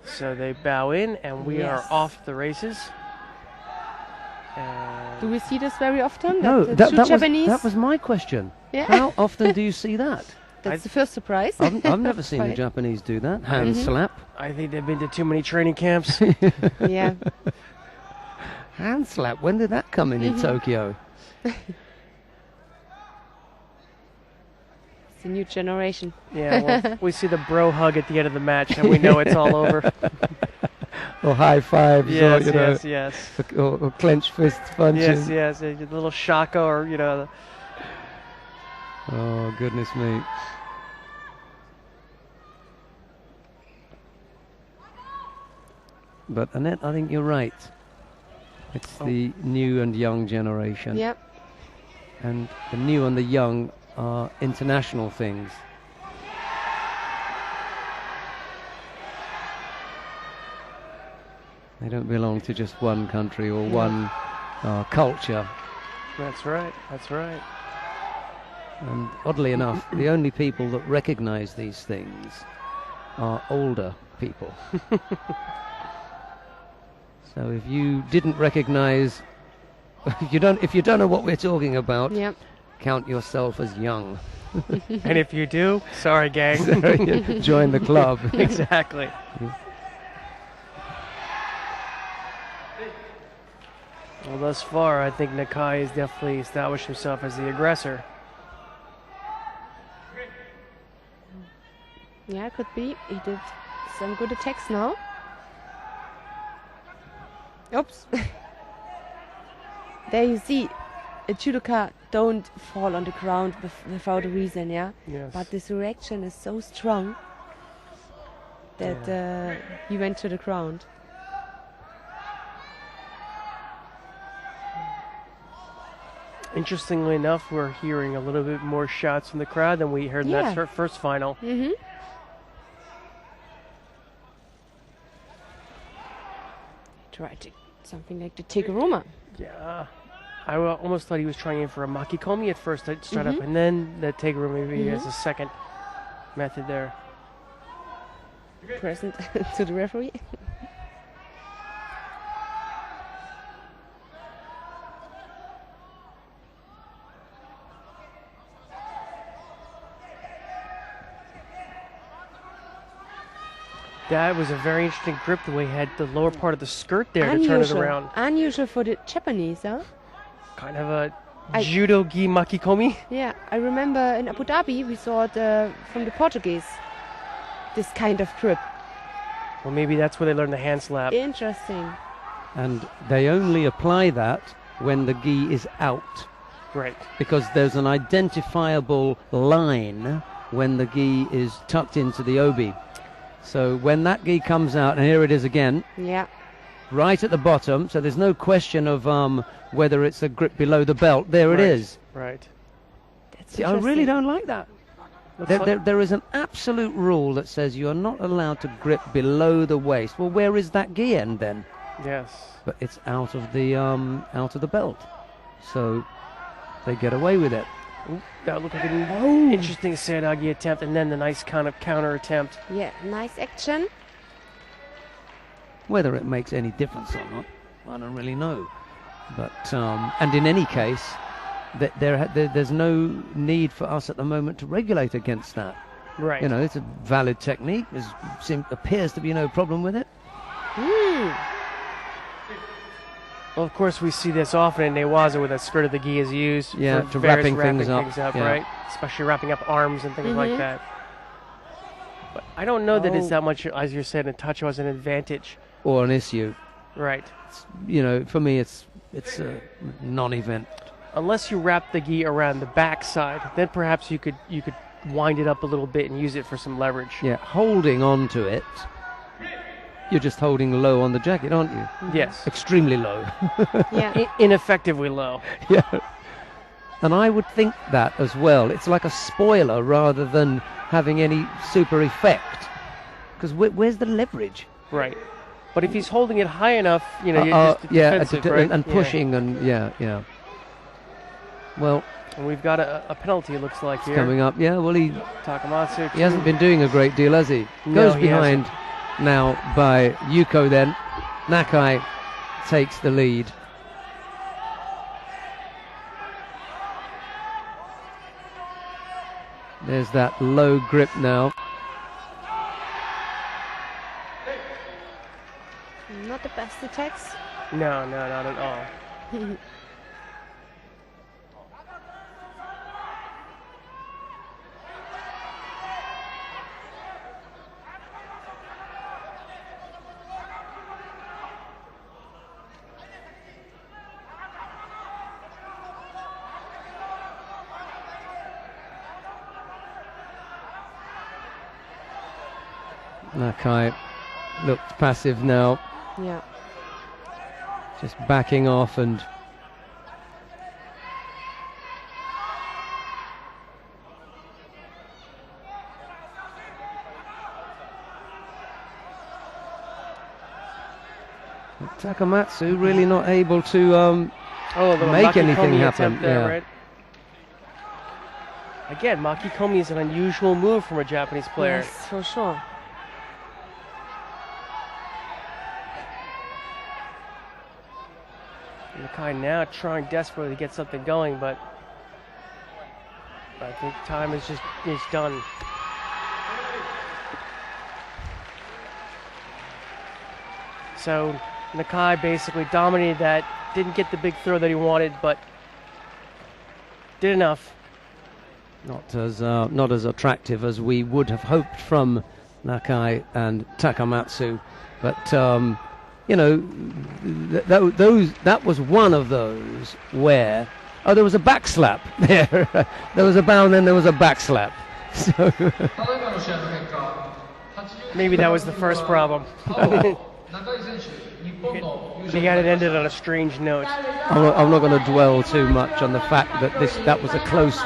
So they bow in, and we are off the races. Do we see this very often? No, that was my question. Yeah. How often do you see that? That's the first surprise. I've never seen the Japanese do that. Hand slap. I think they've been to too many training camps. Yeah. Hand slap. When did that come in Tokyo? It's a new generation. Yeah, well, we see the bro hug at the end of the match, and we know it's all over. Or high fives, Yes, or, yes. or clenched fists punches. Yes, a little shaka, or Oh, goodness me. But Annette, I think you're right. It's the new and young generation. Yep. And the new and the young are international things. They don't belong to just one country or one culture. That's right, that's right. And oddly enough, the only people that recognize these things are older people. So if you didn't recognize, if you don't know what we're talking about, count yourself as young. And if you do, sorry, gang. Join the club. Exactly. Well, thus far, I think Nakai has definitely established himself as the aggressor. Yeah, could be. He did some good attacks now. Oops. There you see, a judoka don't fall on the ground without a reason, yeah? Yes. But this reaction is so strong that he went to the ground. Interestingly enough, we're hearing a little bit more shouts from the crowd than we heard in that first final. Mm-hmm. Tried to something like the Teguruma. Yeah. I almost thought he was trying for a makikomi at first to start up, and then the Teguruma maybe as a second method there. Present to the referee. That was a very interesting grip, the way he had the lower part of the skirt there to turn it around. Unusual for the Japanese, huh? Kind of a judo gi makikomi. Yeah, I remember in Abu Dhabi we saw it from the Portuguese, this kind of grip. Well, maybe that's where they learned the hand slap. Interesting. And they only apply that when the gi is out. Right. Because there's an identifiable line when the gi is tucked into the obi. So when that gi comes out, and here it is again, right at the bottom, so there's no question of whether it's a grip below the belt. There it is. Right. See, I really don't like that. There is an absolute rule that says you are not allowed to grip below the waist. Well, where is that gi end then? Yes. But it's out of the belt, so they get away with it. Ooh, that looked like an interesting Seiragi attempt, and then the nice kind of counter attempt. Yeah, nice action. Whether it makes any difference or not, I don't really know. But and in any case, there's no need for us at the moment to regulate against that. Right. You know, it's a valid technique. There appears to be no problem with it. Well, of course, we see this often in Newaza where the skirt of the gi is used for to wrapping things up, right? Especially wrapping up arms and things like that. But I don't know that it's that much, as you said, a touch was an advantage. Or an issue. Right. You know, for me, it's a non-event. Unless you wrap the gi around the backside, then perhaps you could wind it up a little bit and use it for some leverage. Yeah, holding on to it. You're just holding low on the jacket, aren't you? Yes. Extremely low. Ineffectively low. Yeah. And I would think that as well. It's like a spoiler rather than having any super effect. Because where's the leverage? Right. But if he's holding it high enough, you know, you're just defensive, right? And pushing and Well, and we've got a penalty, it looks like, here. Coming up, yeah. Well, Takamatsu. He hasn't been doing a great deal, has he? Goes behind. now by Yuko then. Nakai takes the lead. There's that low grip now. Not the best attacks. No, not at all. Nakai looked passive now. Yeah. Just backing off and Takamatsu really not able to make anything happen. There, right? Again, Makikomi is an unusual move from a Japanese player. Yes, for sure. Nakai now trying desperately to get something going, but I think time is done. So Nakai basically dominated that, didn't get the big throw that he wanted, but did enough. Not as attractive as we would have hoped from Nakai and Takamatsu, but you know, that was one of those where there was a back slap there. There was a bow and then there was a back slap. So maybe that was the first problem. He had it ended on a strange note. I'm not going to dwell too much on the fact that that was a close